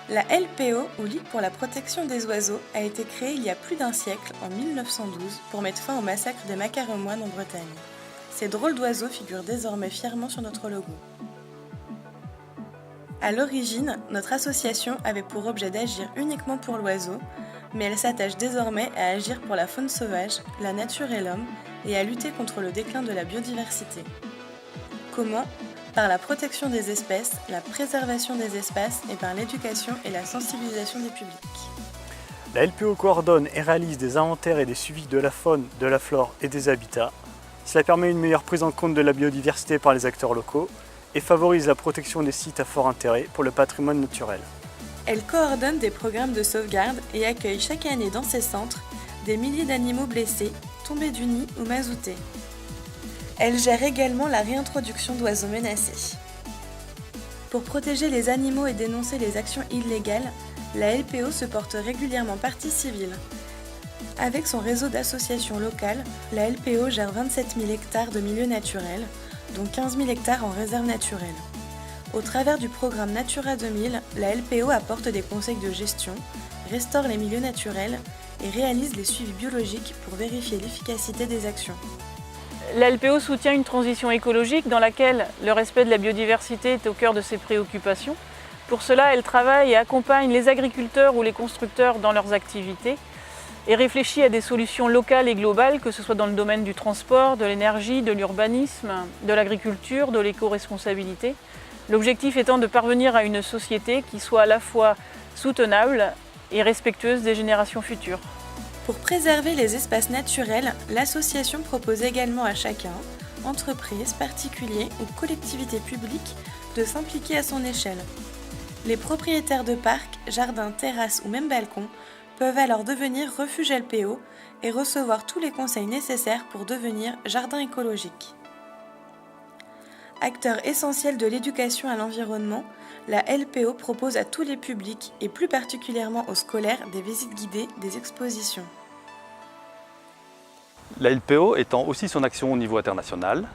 La LPO, ou Ligue pour la protection des oiseaux, a été créée il y a plus d'un siècle, en 1912, pour mettre fin au massacre des macares moines en Bretagne. Ces drôles d'oiseaux figurent désormais fièrement sur notre logo. À l'origine, notre association avait pour objet d'agir uniquement pour l'oiseau, mais elle s'attache désormais à agir pour la faune sauvage, la nature et l'homme, et à lutter contre le déclin de la biodiversité. Comment ? Par la protection des espèces, la préservation des espaces et par l'éducation et la sensibilisation des publics. La LPO coordonne et réalise des inventaires et des suivis de la faune, de la flore et des habitats. Cela permet une meilleure prise en compte de la biodiversité par les acteurs locaux et favorise la protection des sites à fort intérêt pour le patrimoine naturel. Elle coordonne des programmes de sauvegarde et accueille chaque année dans ses centres des milliers d'animaux blessés, tombés du nid ou mazoutés. Elle gère également la réintroduction d'oiseaux menacés. Pour protéger les animaux et dénoncer les actions illégales, la LPO se porte régulièrement partie civile. Avec son réseau d'associations locales, la LPO gère 27 000 hectares de milieux naturels, dont 15 000 hectares en réserve naturelle. Au travers du programme Natura 2000, la LPO apporte des conseils de gestion, restaure les milieux naturels et réalise les suivis biologiques pour vérifier l'efficacité des actions. La LPO soutient une transition écologique dans laquelle le respect de la biodiversité est au cœur de ses préoccupations. Pour cela, elle travaille et accompagne les agriculteurs ou les constructeurs dans leurs activités et réfléchit à des solutions locales et globales, que ce soit dans le domaine du transport, de l'énergie, de l'urbanisme, de l'agriculture, de l'éco-responsabilité. L'objectif étant de parvenir à une société qui soit à la fois soutenable et respectueuse des générations futures. Pour préserver les espaces naturels, l'association propose également à chacun, entreprises, particuliers ou collectivités publiques, de s'impliquer à son échelle. Les propriétaires de parcs, jardins, terrasses ou même balcons peuvent alors devenir refuge LPO et recevoir tous les conseils nécessaires pour devenir jardin écologique. Acteur essentiel de l'éducation à l'environnement, la LPO propose à tous les publics, et plus particulièrement aux scolaires, des visites guidées, des expositions. La LPO étend aussi son action au niveau international.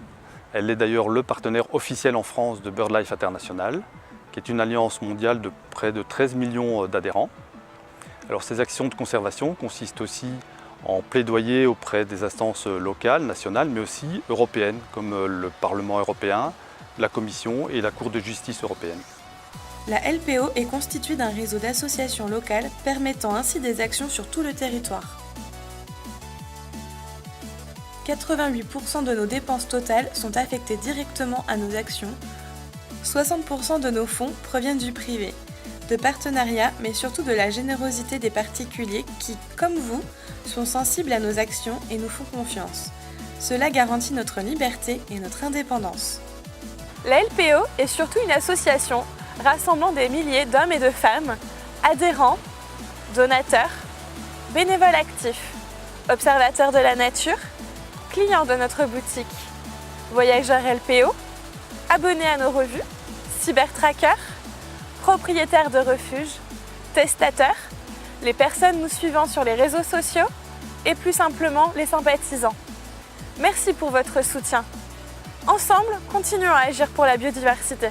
Elle est d'ailleurs le partenaire officiel en France de BirdLife International, qui est une alliance mondiale de près de 13 millions d'adhérents. Alors, ces actions de conservation consistent aussi en plaidoyer auprès des instances locales, nationales, mais aussi européennes, comme le Parlement européen, la Commission et la Cour de justice européenne. La LPO est constituée d'un réseau d'associations locales permettant ainsi des actions sur tout le territoire. 88% de nos dépenses totales sont affectées directement à nos actions. 60% de nos fonds proviennent du privé, de partenariats, mais surtout de la générosité des particuliers qui, comme vous, sont sensibles à nos actions et nous font confiance. Cela garantit notre liberté et notre indépendance. La LPO est surtout une association rassemblant des milliers d'hommes et de femmes, adhérents, donateurs, bénévoles actifs, observateurs de la nature, clients de notre boutique, voyageurs LPO, abonnés à nos revues, cybertrackers, propriétaires de refuges, testateurs, les personnes nous suivant sur les réseaux sociaux et plus simplement les sympathisants. Merci pour votre soutien. Ensemble, continuons à agir pour la biodiversité.